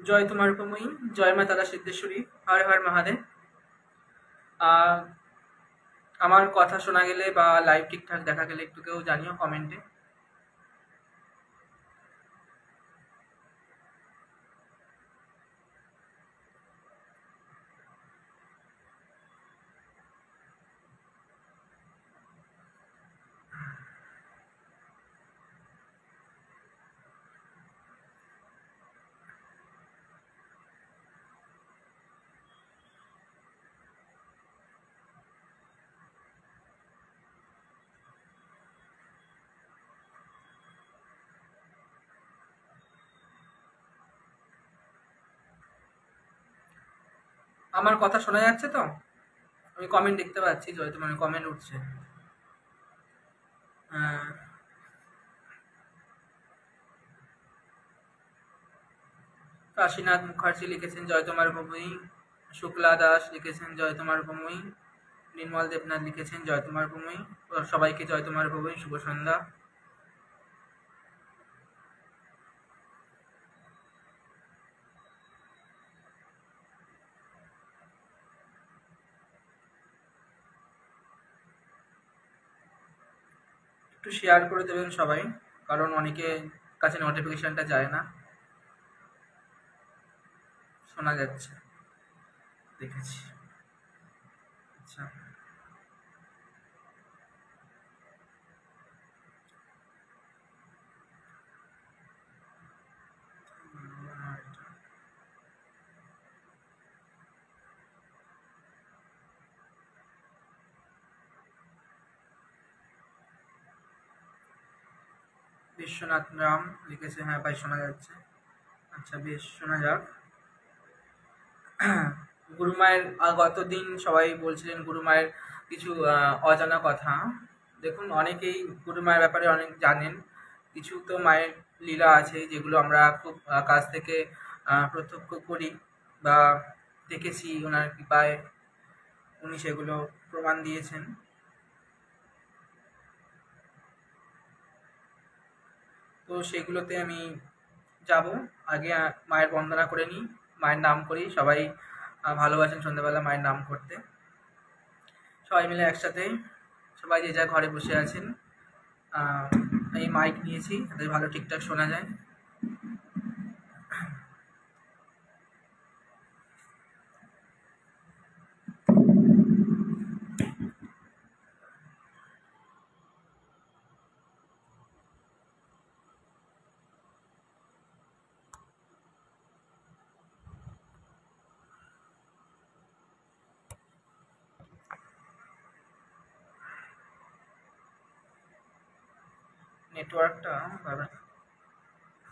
জয় তোমার উপময়ী, জয় মা তারা সিদ্ধেশ্বরী, হর হর মহাদেব। আমার কথা শোনা গেলে বা লাইভ ঠিকঠাক দেখা গেলে একটু কেউ জানিও কমেন্টে। আমার কথা শোনা যাচ্ছে তো? আমি কমেন্ট দেখতে পাচ্ছি, জয় তোমার কমেন্ট উঠছে। কাশীনাথ মুখার্জি লিখেছেন জয় তোমার উপময়ী, শুক্লা দাস লিখেছেন জয় তোমার উপময়ী, নির্মল দেবনাথ লিখেছেন জয় তোমার উপময়ী। সবাইকে জয় তোমার উপময়ী, শুভ সন্ধ্যা। একটু শেয়ার করে দেবেন সবাই, কারণ অনেকে কাছে নোটিফিকেশনটা যায় না। শোনা যাচ্ছে, দেখেছি। আচ্ছা, বিশ্বনাথ রাম লিখেছে, হ্যাঁ ভাই শোনা যাচ্ছে। আচ্ছা বেশ, শোনা যাক। গুরুমায়ের গতদিন সবাই বলছিলেন গুরুমায়ের কিছু অজানা কথা। দেখুন, অনেকেই গুরুমায়ের ব্যাপারে অনেক জানেন, কিছু তো মায়ের লীলা আছে যেগুলো আমরা খুব কাছ থেকে প্রত্যক্ষ করি বা দেখেছি, ওনার কৃপায় উনি সেগুলো প্রমাণ দিয়েছেন। তো সেগুলোতে আমি যাব। আগে মায়ের বন্দনা করে নিই, মায়ের নাম করি। সবাই ভালোবাসেন সন্ধ্যাবেলা মায়ের নাম করতে। সবাই মিলে একসাথে, সবাই যে যা ঘরে বসে আছেন, এই মাইক নিয়েছি যাতে ভালো ঠিকঠাক শোনা যায়। নেটওয়ার্কটা বারবার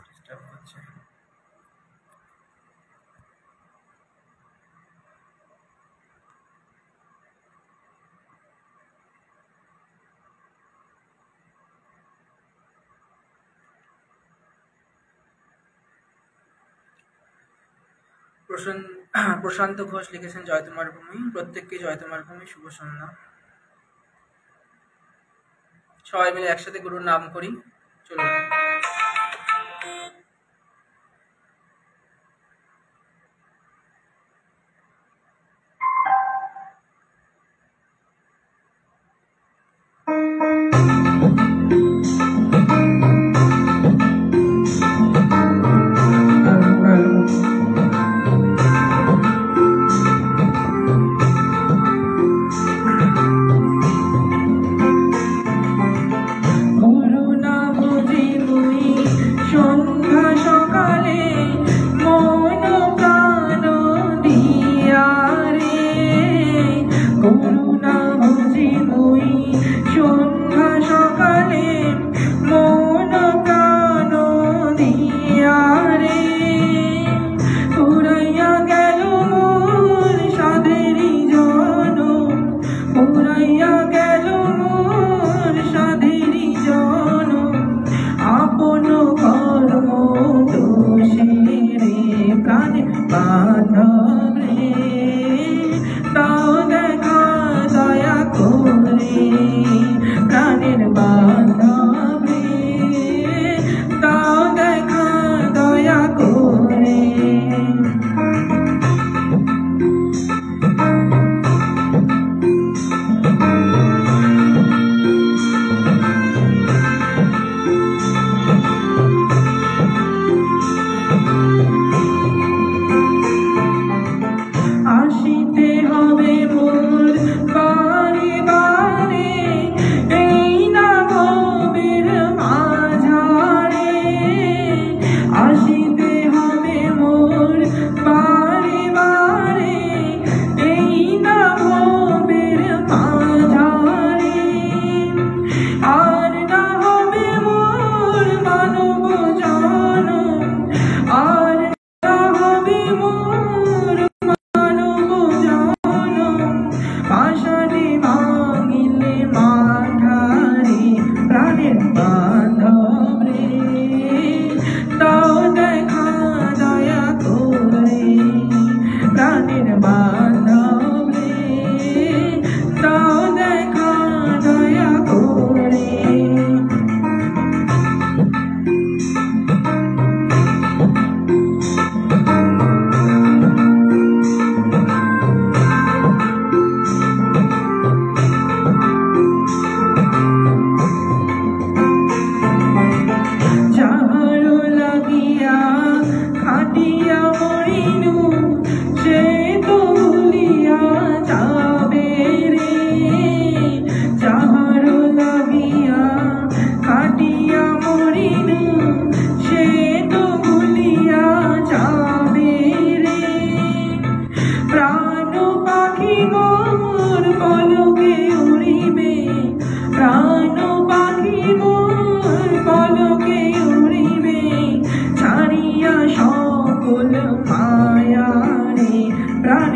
ডিস্টার্ব করছে। প্রশান্ত ঘোষ লিখেছেন জয় তোমার ভূমি, প্রত্যেককে জয় তোমার ভূমি, শুভ সন্ধ্যা। সবাই মিলে একসাথে গুরুর নাম করি, চলুন। গুরু না বুঝি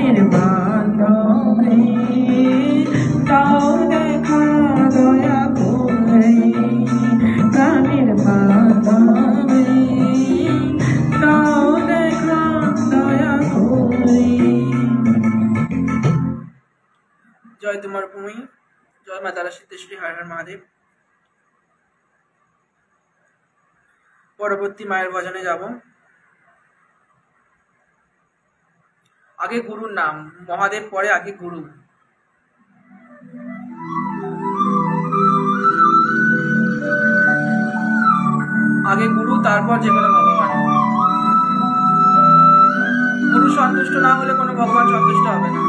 প্রাণের বান্ধব রে, তাও দেখা দয়া করে, প্রাণের বান্ধব রে, তাও দেখা দয়া করে। জয় তোমার ভূমি, জয় মা তারা সিদ্ধেশ্বরী, হর হর মহাদেব। পরবর্তী মায়ের ভজনে যাব। আগে গুরুর নাম, মহাদেব পরে আগে গুরু। আগে গুরু, তারপর যে কোনো ভগবান। গুরু সন্তুষ্ট না হলে কোনো ভগবান সন্তুষ্ট হবে না।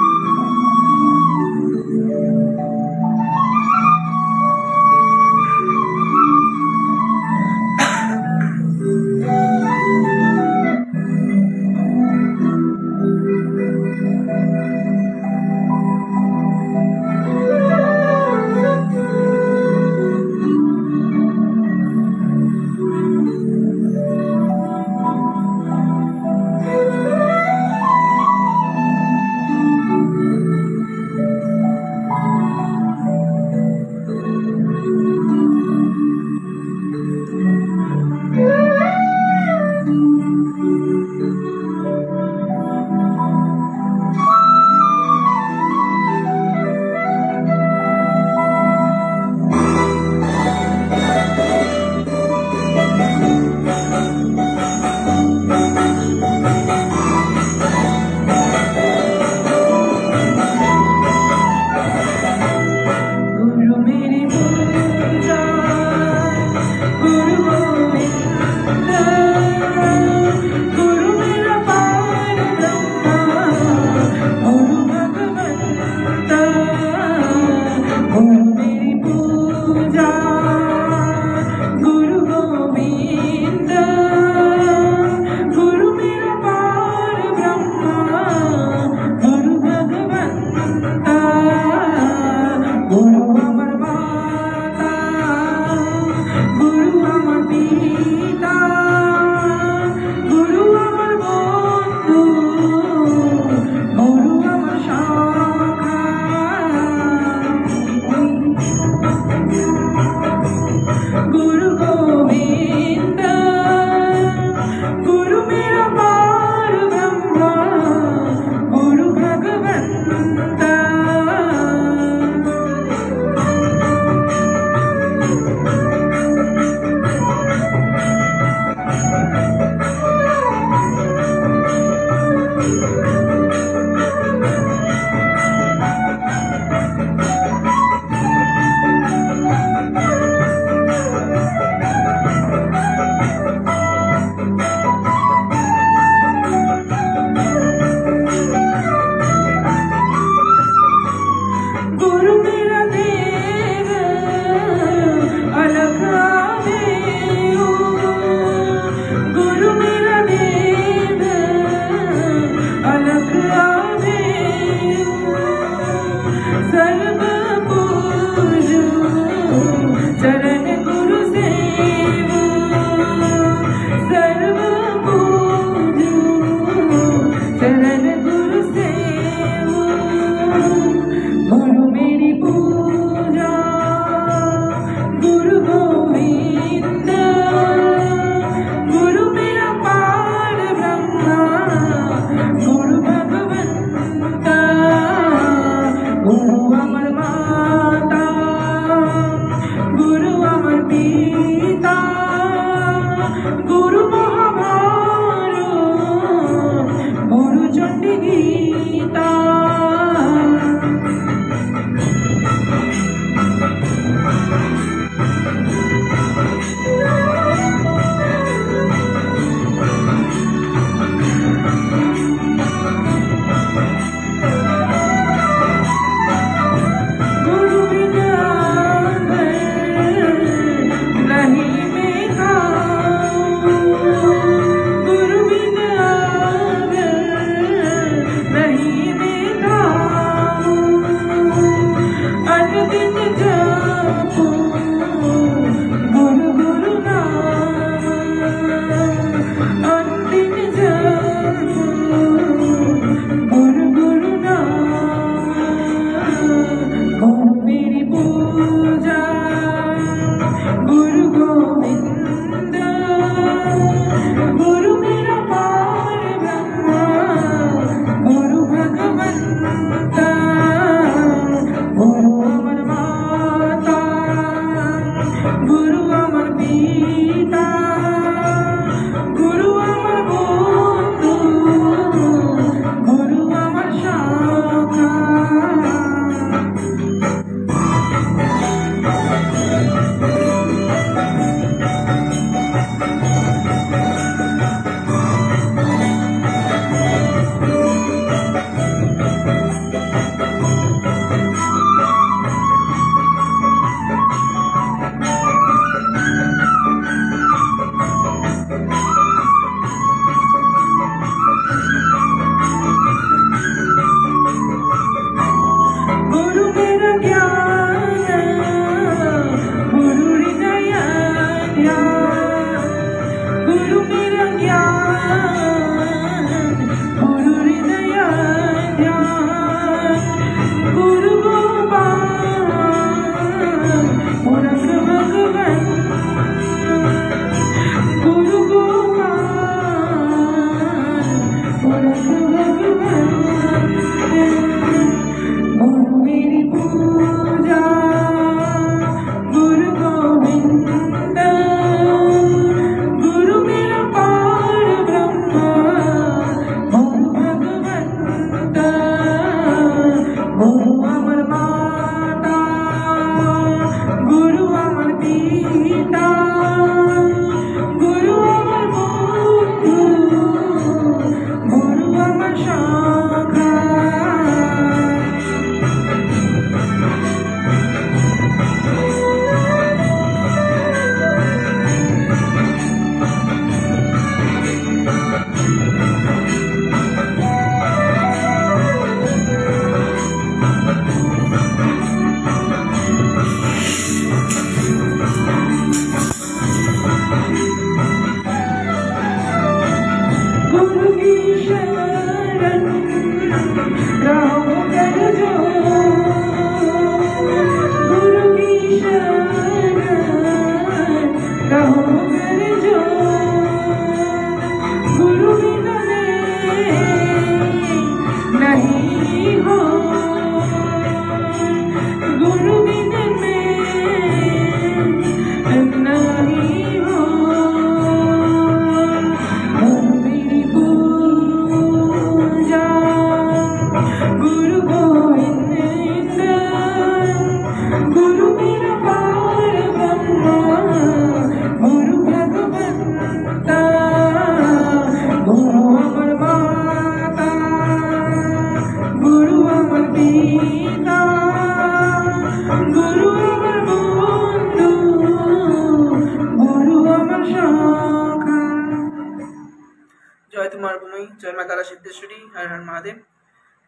জয় তোমার ভূমি, জয় মা তারা সিদ্ধেশ্বরী, হর হর মহাদেব।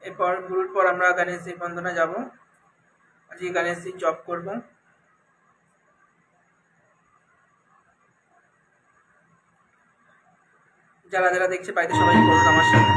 এরপর গুরুর পর আমরা গণেশজির বন্দনা যাব। আজকে গণেশজির জপ করব। যারা যারা দেখছে বাড়িতে সবাই করুন আমার সাথে।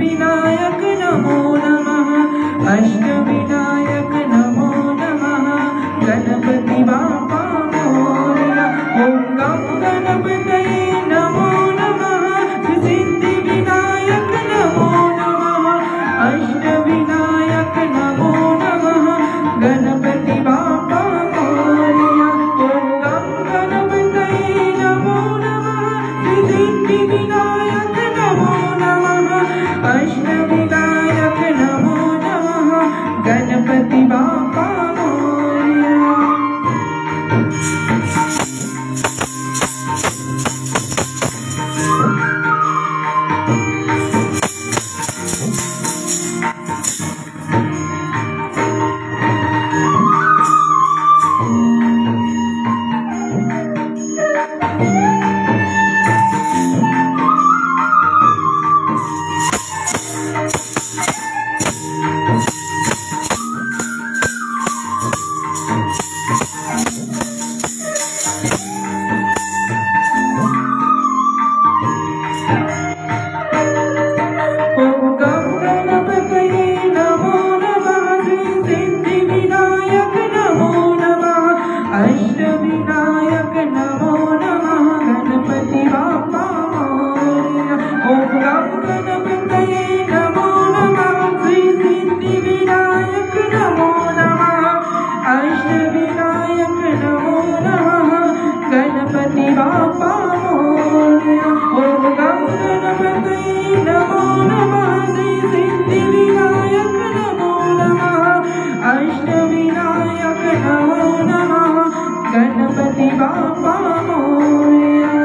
विनायक नमो नमः, अष्टविनायक नमो नमः, गणपति बाप्पा मोरया। ओम गं गणपतये नमो नमः, सिद्धि विनायक नमो नमः, अष्टविनायक नमो नमः, गणपति बाप्पा मोरया। ओम गं गणपतये नमो नमः, सिद्धि विनायक नमो नमः, अष्टविनायक नमो नमः, गणपति बाप्पा मोरया। ओम गं गणपतये नमो नमः, सिद्धि विनायक नमो नमः, अष्टविनायक नमो नमः, गणपति बाप्पा मोरया। ओम गं गणपतये नमो नमः, सिद्धि विनायक नमो नमः, अष्टविनायक नमो नमः, गणपति बाप्पा मोरया। ओम गं गणपतये नमो नमः, सिद्धि विनायक नमो नमः, अष्टविनायक नमो नमः, गणपति बाप्पा मोरया।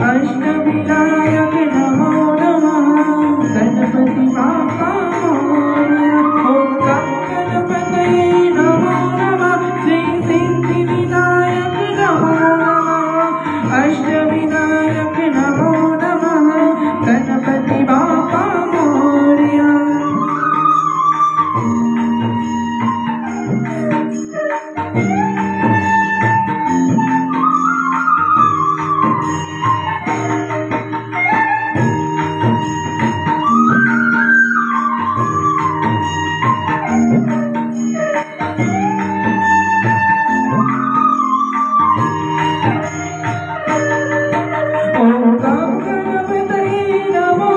अष्टविनायक नमो नमः, गणपति बाप्पा मोरया। ओम गं गणपतये नमो नमः, सिद्धि विनायक नमो नमः, अष्टविनायक नमो नमः, गणपति बाप्पा मोरया। ओम गं गणपतये नमो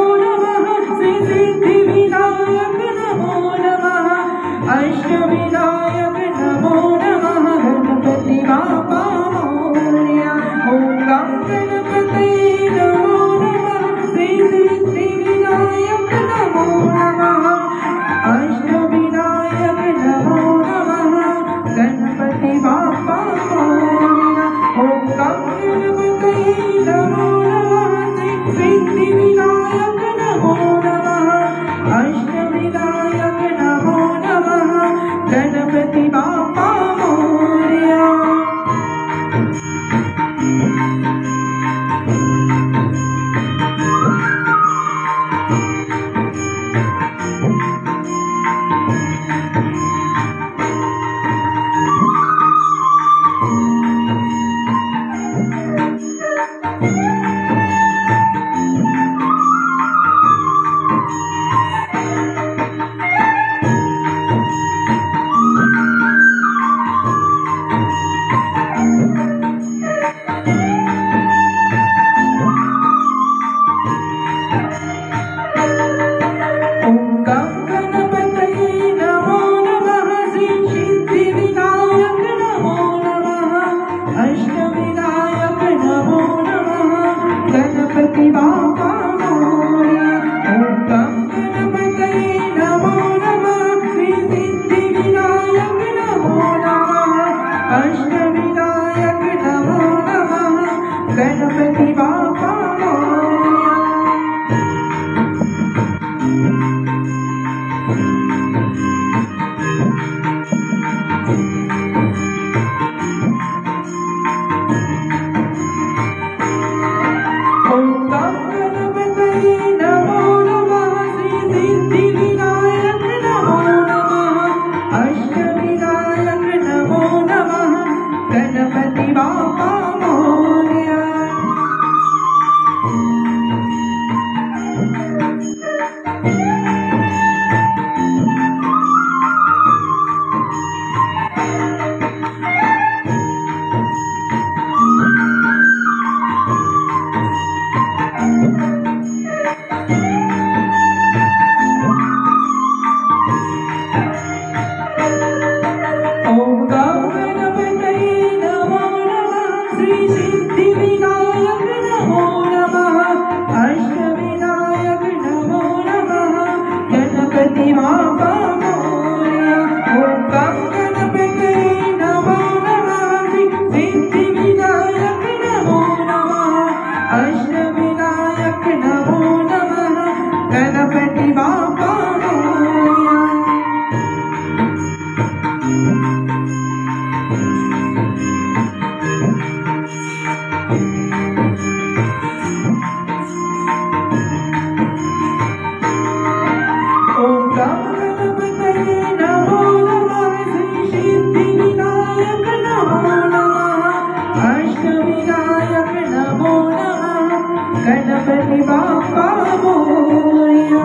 गणपति बाप्पा मोरया।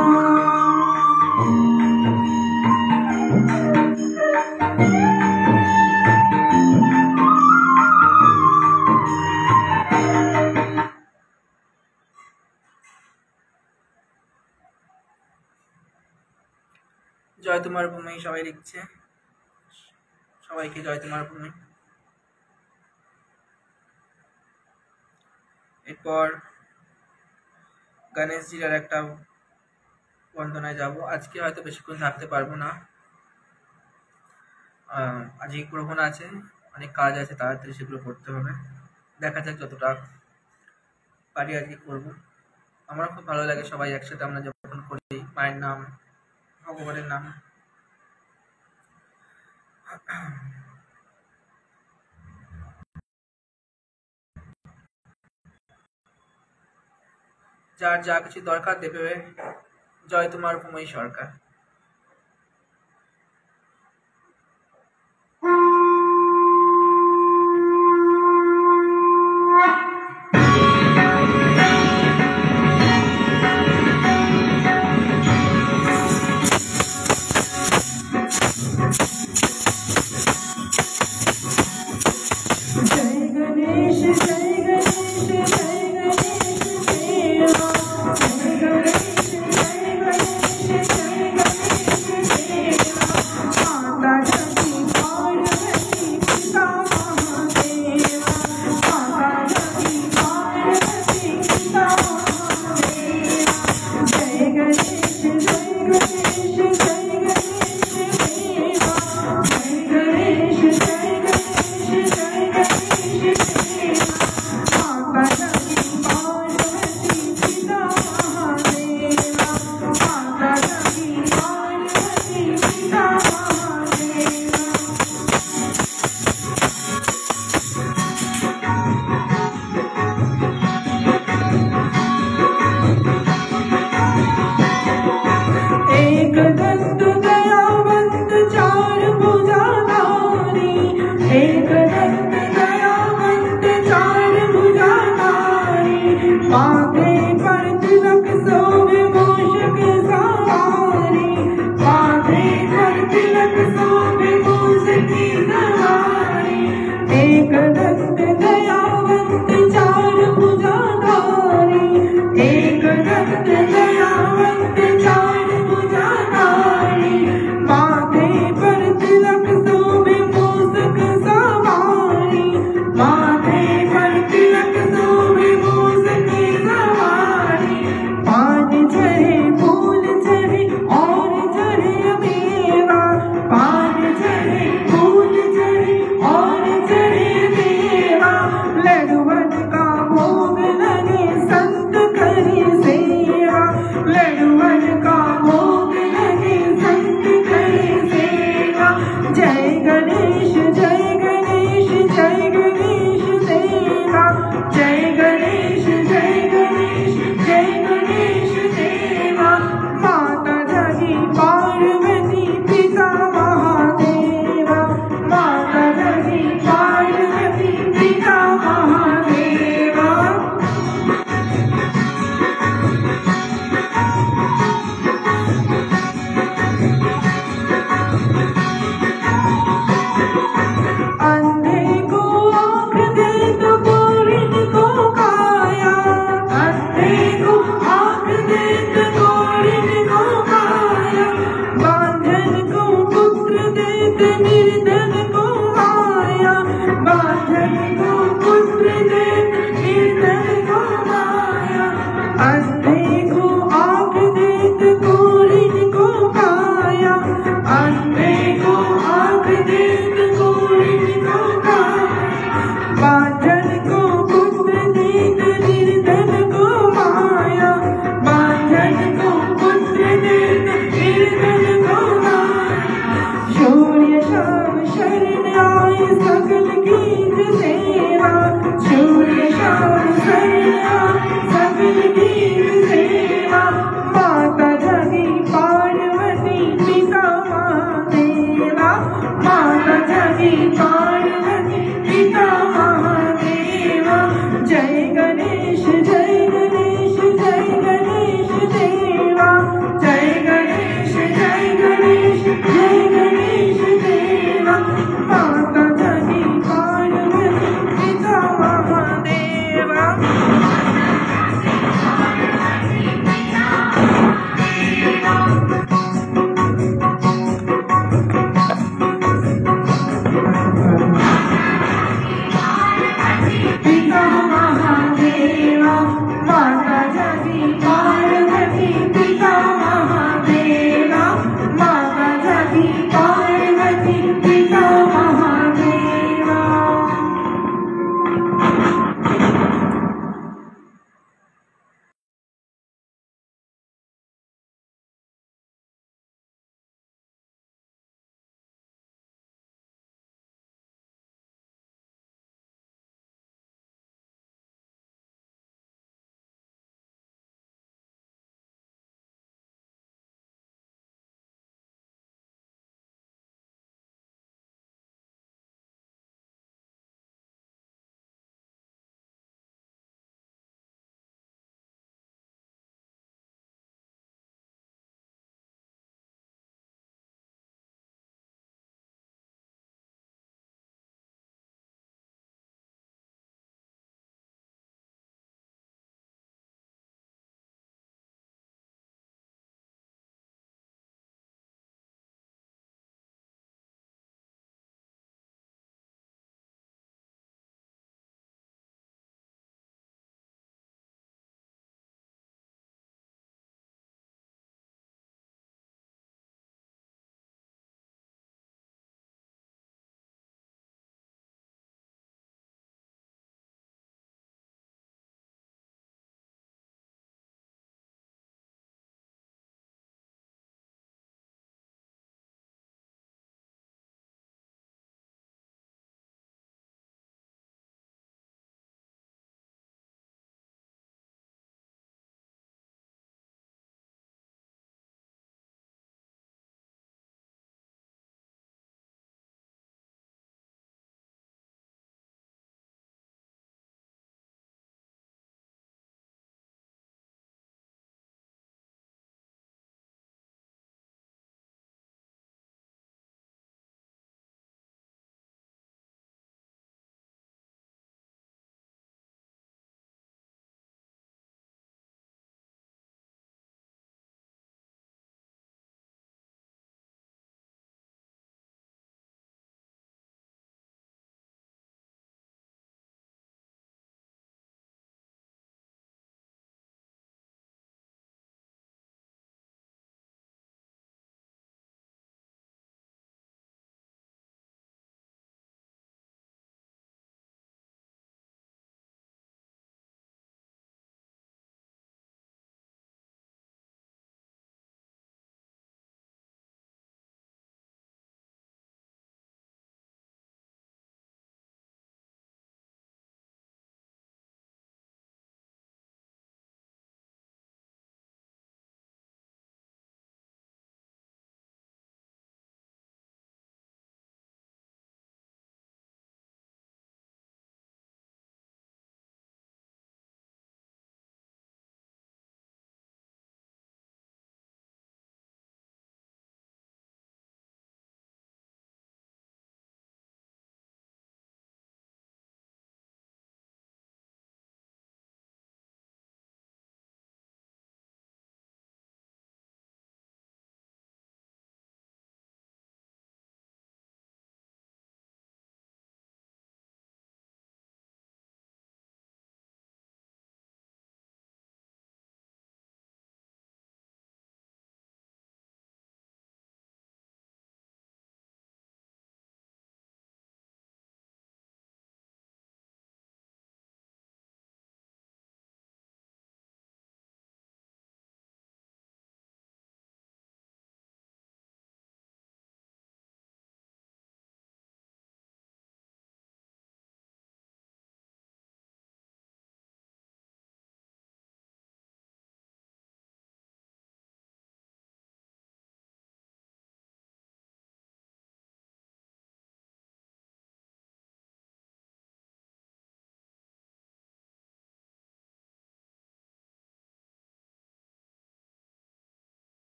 জয় তোমার ভূমি সবাই লিখছে, সবাইকে জয় তোমার ভূমি। এরপর গণেশজির আর একটা বন্দনায় যাব। আজকে হয়তো বেশিক্ষণ থাকতে পারবো না, আজকে গ্রহণ আছে, অনেক কাজ আছে, তাড়াতাড়ি সেগুলো করতে হবে। দেখা যাক যতটা পারি আজকে করবো। আমার খুব ভালো লাগে সবাই একসাথে আমরা যখন করি মায়ের নাম, ভগবানের নাম। যার যা কিছু দরকার দেবে, জয় তোমার ভূমি সরকার।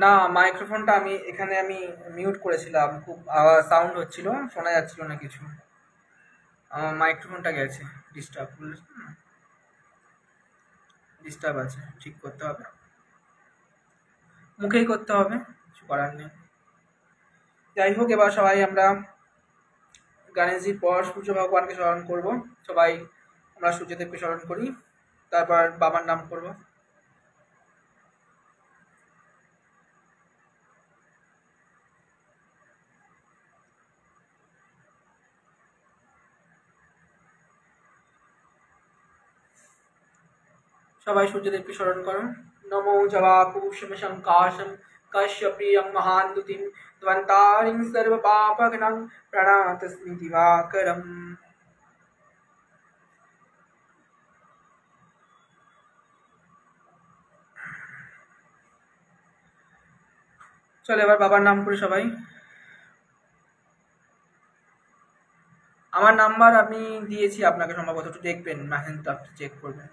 না, মাইক্রোফোনটা আমি এখানে মিউট করেছিলাম, খুব সাউন্ড হচ্ছিল, শোনা যাচ্ছিল না কিছু। আমার মাইক্রোফোনটা গেছে, ডিস্টার্ব আছে, ঠিক করতে হবে, মুখেই করতে হবে, কিছু করার নেই। যাই হোক, এবার সবাই আমরা গণেশজির পর সূর্য ভগবানকে স্মরণ করব। সবাই আমরা সূর্যদেবকে স্মরণ করি, তারপর বাবার নাম করব। সবাই সূর্যদেবকে স্মরণ করো। নমো জবাকুসুম সংকাশম কশ্যপ্রিয়ং মহান্দুতিম ধ্বন্তারিং সর্ব পাপঘ্নং প্রণাতস্মি দিবাকরম। চলো এবার বাবার নাম করি সবাই। আমার নাম্বার আমি দিয়েছি আপনাকে, সম্ভবত একটু দেখবেন, মেসেঞ্জটা একটু চেক করবেন।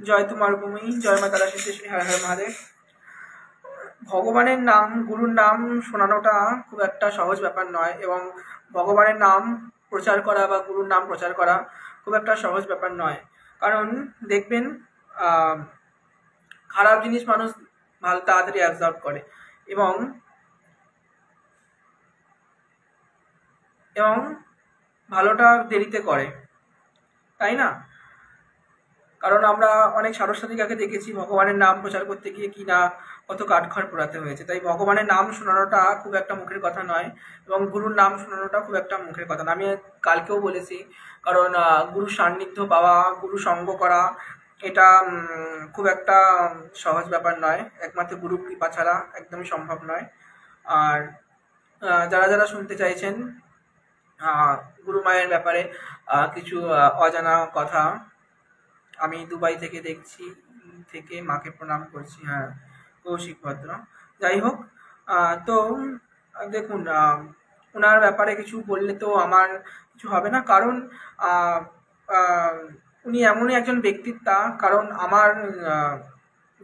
জয় তোমার ভূমি, জয় মা তারা সিদ্ধেশ্বরী, হর হর মহাদেব। ভগবানের নাম, গুরুর নাম শোনানোটা খুব একটা সহজ ব্যাপার নয়, এবং ভগবানের নাম প্রচার করা বা গুরুর নাম প্রচার করা খুব একটা সহজ ব্যাপার নয়। কারণ দেখবেন খারাপ জিনিস মানুষ ভালো তাড়াতাড়ি অ্যাবজর্ব করে এবং ভালোটা দেরিতে করে, তাই না? কারণ আমরা অনেক সারস্বতীকাকে দেখেছি ভগবানের নাম প্রচার করতে গিয়ে কি না কত কাঠখড় পোড়াতে হয়েছে। তাই ভগবানের নাম শোনানোটা খুব একটা মুখের কথা নয়, এবং গুরুর নাম শোনানোটা খুব একটা মুখের কথা না। আমি কালকেও বলেছি, কারণ গুরু সান্নিধ্য পাওয়া, গুরু সঙ্গ করা এটা খুব একটা সহজ ব্যাপার নয়, একমাত্র গুরু কৃপা ছাড়া একদমই সম্ভব নয়। আর যারা যারা শুনতে চাইছেন গুরু মায়ের ব্যাপারে কিছু অজানা কথা, আমি দুবাই থেকে দেখছি, থেকে মাকে প্রণাম করছি। হ্যাঁ, কৌশিক ভদ্র। যাই হোক, তো দেখুন, ওনার ব্যাপারে কিছু বললে তো আমার কিছু হবে না, কারণ উনি এমনই একজন ব্যক্তিত্ব, কারণ আমার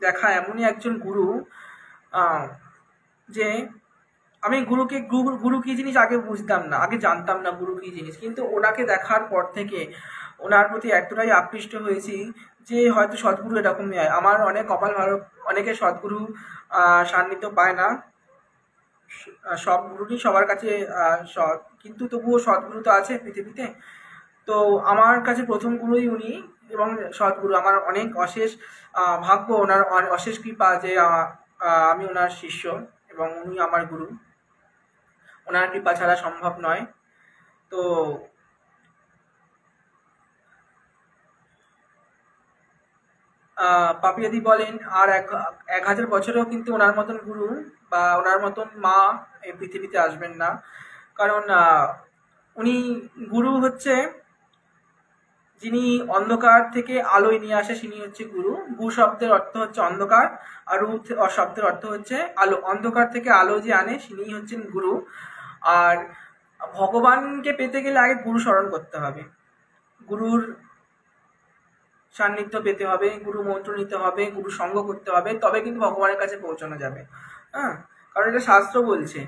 দেখা এমনই একজন গুরু যে আমি গুরু কী জিনিস আগে বুঝতাম না, আগে জানতাম না গুরু কী জিনিস, কিন্তু ওনাকে দেখার পর থেকে ওনার প্রতি এতটাই আকৃষ্ট হয়েছি যে হয়তো সদ্গুরু এরকমই হয়। আমার অনেক কপাল ভালো, অনেকে সদ্গুরু সান্নিধ্য পায় না, সব গুরুরই সবার কাছে সৎ, কিন্তু তবুও সদ্গুরু তো আছে পৃথিবীতে। তো আমার কাছে প্রথম গুরুই উনি, এবং সদ্গুরু আমার অনেক অশেষ ভাগ্য, ওনার অশেষ কৃপা যে আমি ওনার শিষ্য এবং উনি আমার গুরু। ওনার কৃপা ছাড়া সম্ভব নয়। তো পাপিয়াদি বলেন আর 1000 বছরেও কিন্তু ওনার মতন গুরু বা ওনার মতন মা এই পৃথিবীতে আসবেন না, কারণ উনি গুরু হচ্ছে যিনি অন্ধকার থেকে আলোয় নিয়ে আসে, তিনি হচ্ছে গুরু। গু শব্দের অর্থ হচ্ছে অন্ধকার, আর রু শব্দের অর্থ হচ্ছে আলো। অন্ধকার থেকে আলো যে আনে তিনি হচ্ছেন গুরু। আর ভগবানকে পেতে গেলে আগে গুরু স্মরণ করতে হবে, গুরুর সান্নিধ্য পেতে হবে, গুরু মন্ত্র নিতে হবে, গুরু সঙ্গ করতে হবে, তবে কিন্তু ভগবানের কাছে পৌঁছানো যাবে। হ্যাঁ, কারণ এটা শাস্ত্র বলছে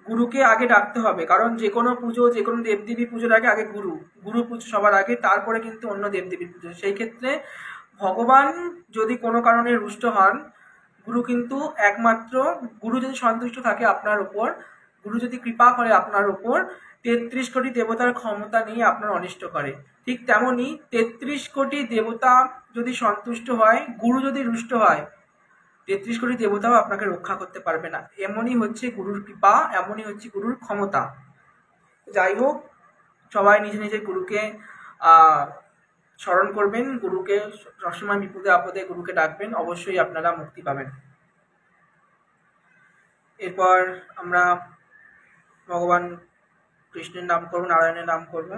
গুরুকে আগে ডাকতে হবে, কারণ যে কোনো পুজো, যে কোনো দেবদেবী পুজোর আগে আগে গুরু পুজো সবার আগে, তারপরে কিন্তু অন্য দেবদেবীর পুজো। সেই ক্ষেত্রে ভগবান যদি কোনো কারণে রুষ্ট হন, গুরু কিন্তু একমাত্র, গুরু যদি সন্তুষ্ট থাকে আপনার উপর, গুরু যদি কৃপা করে আপনার উপর, 33 কোটি দেবতার ক্ষমতা নিয়ে আপনার অনিষ্ট করে। ঠিক তেমনি 33 কোটি দেবতা যদি সন্তুষ্ট হয়, গুরু যদি রুষ্ট হয়, 33 কোটি দেবতাও আপনাকে রক্ষা করতে পারবে না। এমনই হচ্ছে গুরুর কৃপা, এমনই হচ্ছে গুরুর ক্ষমতা। যাই হোক, সবাই নিজে নিজের গুরুকে স্মরণ করবেন, গুরুকে সবসময় বিপদে আপদে গুরুকে ডাকবেন, অবশ্যই আপনারা মুক্তি পাবেন। এরপর আমরা ভগবান কৃষ্ণের নাম করব, নারায়ণের নাম করব।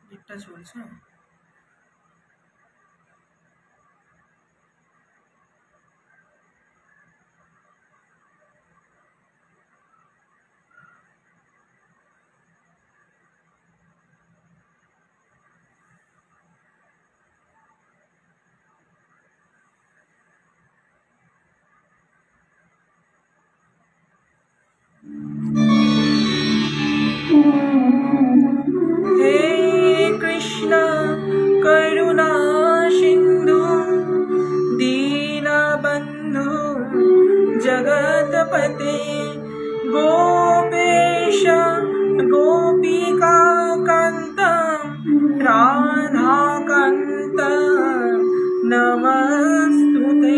গীতটা চলছে। जगतपते गोपेश गोपिकान्त राधाकान्त नमस्तुते।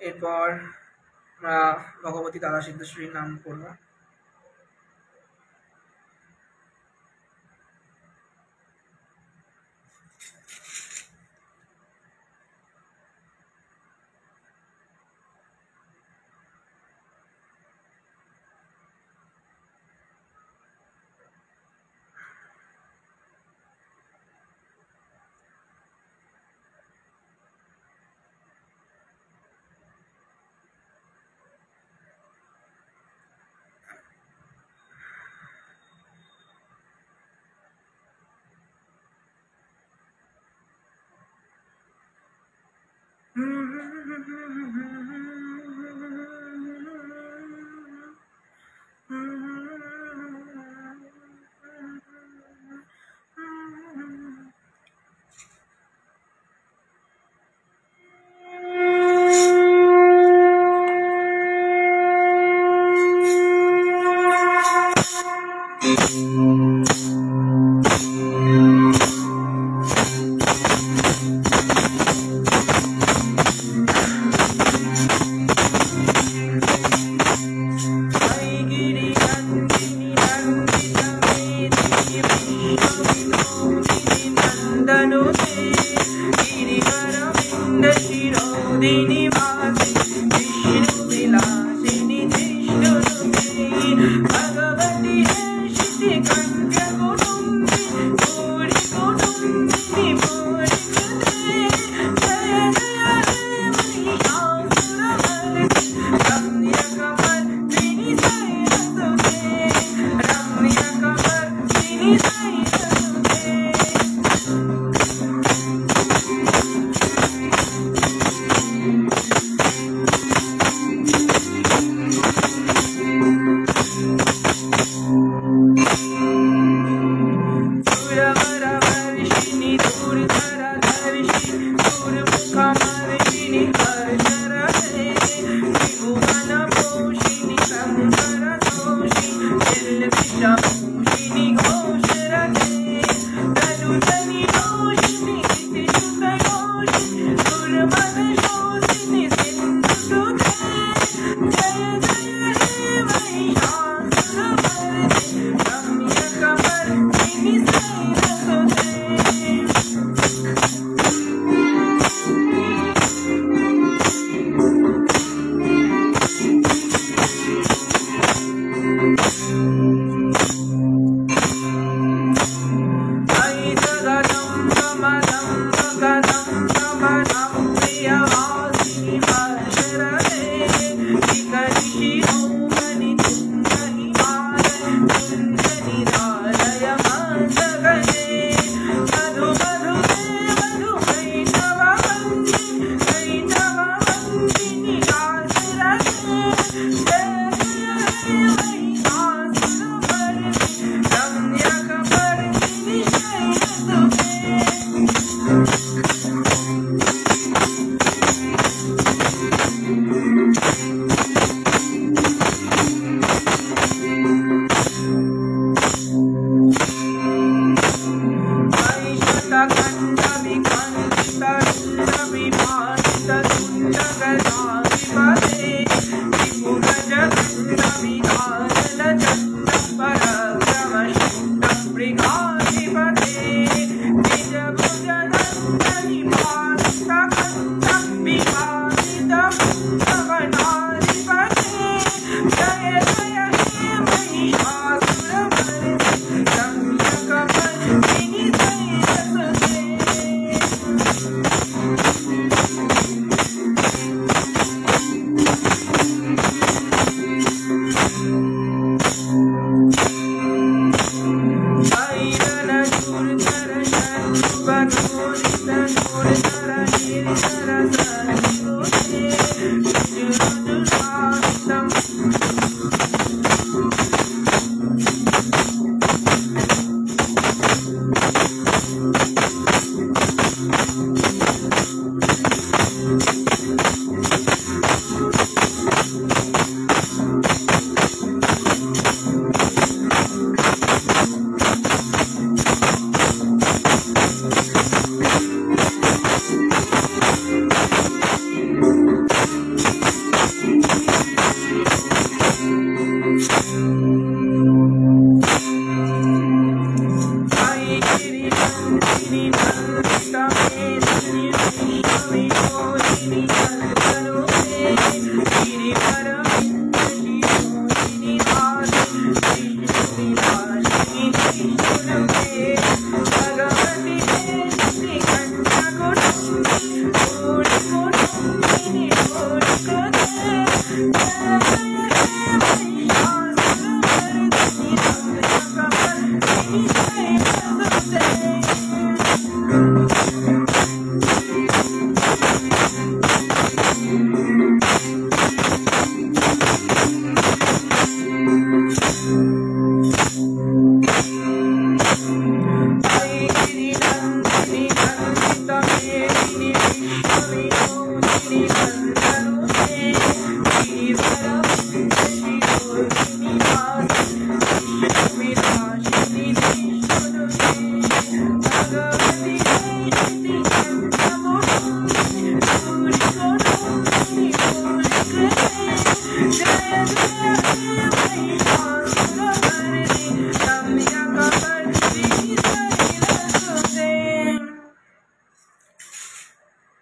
এরপর আমরা ভগবতী দাদা সিদ্ধেশ্বরীর নাম করব।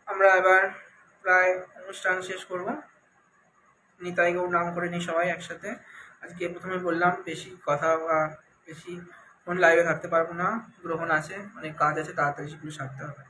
আমরা এবার প্রায় অনুষ্ঠান শেষ করব। নিতাই গৌর নাম করে নিই সবাই একসাথে। আজকে প্রথমে বললাম বেশি কথা বা বেশি কোন লাইভে থাকতে পারবো না, গ্রহণ আছে, অনেক কাজ আছে, তাড়াতাড়ি সেগুলো সারতে হবে।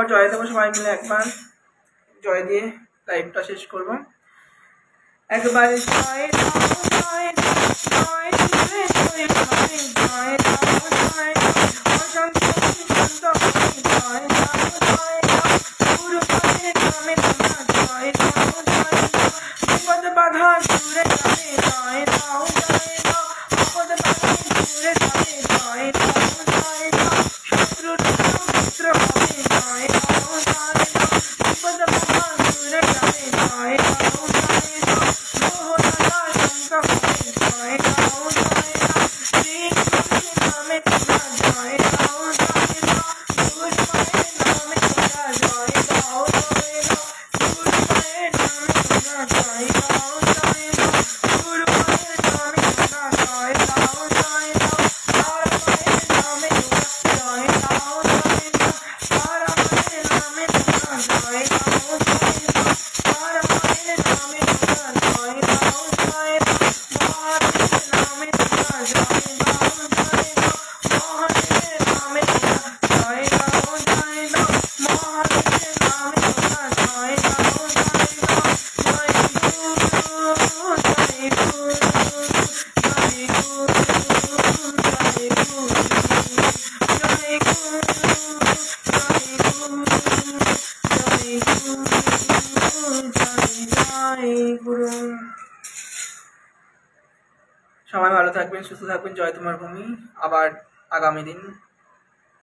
পর জয় দেবো সবাই মিলে, একবার জয় দিয়ে লাইভটা শেষ করব। একবার জয় দাও জয় দাও জয় দিলে জয় হবে, জয় দাও জয় দাও অশান্ত শান্ত হবে, জয় দাও জয় দাও গুরু মায়ের নামে তোমার, জয় দাও জয় দাও বিপদ বাধা দূরে যাবে, জয় দাও জয় দাও বিপদ বাধা দূরে যাবে, জয় দাও জয় দাও শত্রুর মিত্র হবে, জয় দাও জয় দাও বিপদ বাধা দূরে যাবে, জয় দাও জয় দাও মোহনালা শঙ্কা হবে, জয় দাও জয় দাও শ্রী কৃষ্ণের নামে তোমার, জয় দাও জয় দাও গুরু মায়ের নামে তোমার, জয় দাও জয় দাও গুরু মায়ের নামে তোমার, জয় দাও জয় দাও গুরু মায়ের নামে তোমার, জয় দাও জয় দাও তারা মায়ের নামে তোমার, জয় দাও জয় দাও তারা মায়ের নামে তোমার, জয় দাও জয় দাও তারা মায়ের নামে তোমার, জয় দাও জয় দাও মহাদেবের নামে তোমার, জয় দাও জয় দাও মহাদেবের নামে তোমার, জয় দাও জয় দাও মহাদেবের নামে তোমার, জয় দাও জয় দাও জয় গুরু জয় গুরু জয় গুরু জয় গুরু জয় গুরু জয় গুরু জয় গুরু জয় গুরু। সবাই ভালো থাকবেন, সুস্থ থাকবেন। জয় তোমার ভূমি। আবার আগামী দিন